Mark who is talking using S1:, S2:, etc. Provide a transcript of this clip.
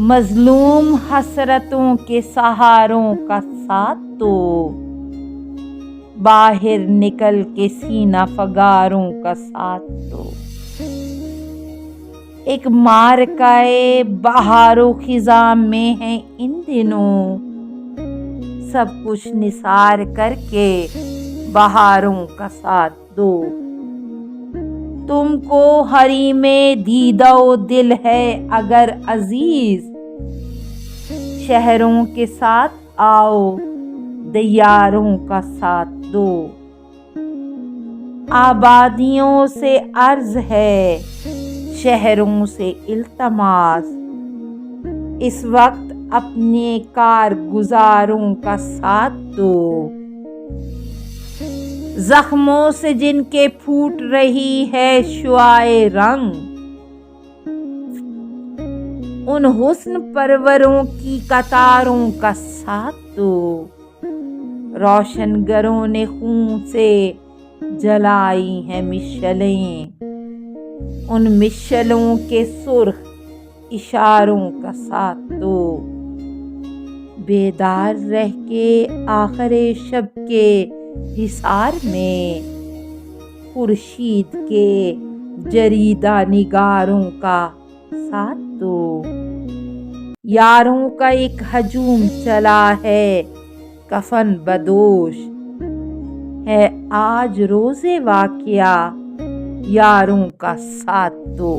S1: मजलूम हसरतों के सहारों का साथ दो, बाहर निकल के सीना फगारों का साथ दो। एक मारकाए बहारो खिज़ां में है इन दिनों, सब कुछ निसार करके बहारों का साथ दो। तुमको हरीमे दीदो दिल है अगर अजीज, शहरों के साथ आओ दियारों का साथ दो। आबादियों से अर्ज है शहरों से इल्तमास, इस वक्त अपने कारगुजारों का साथ दो। जख्मों से जिनके फूट रही है शुआए रंग, उन हुस्न परवरों की कतारों का साथ दो। रोशनगरों ने खून से जलाई हैं मिशलें, उन मिशलों के सुर्ख इशारों का साथ दो। बेदार रह के आखिरे शब के हिसार में, खुर्शीद के जरीदा निगारों का साथ दो। यारों का एक हजूम चला है कफन बदोश, है आज रोज़े वाक़िया यारों का साथ दो।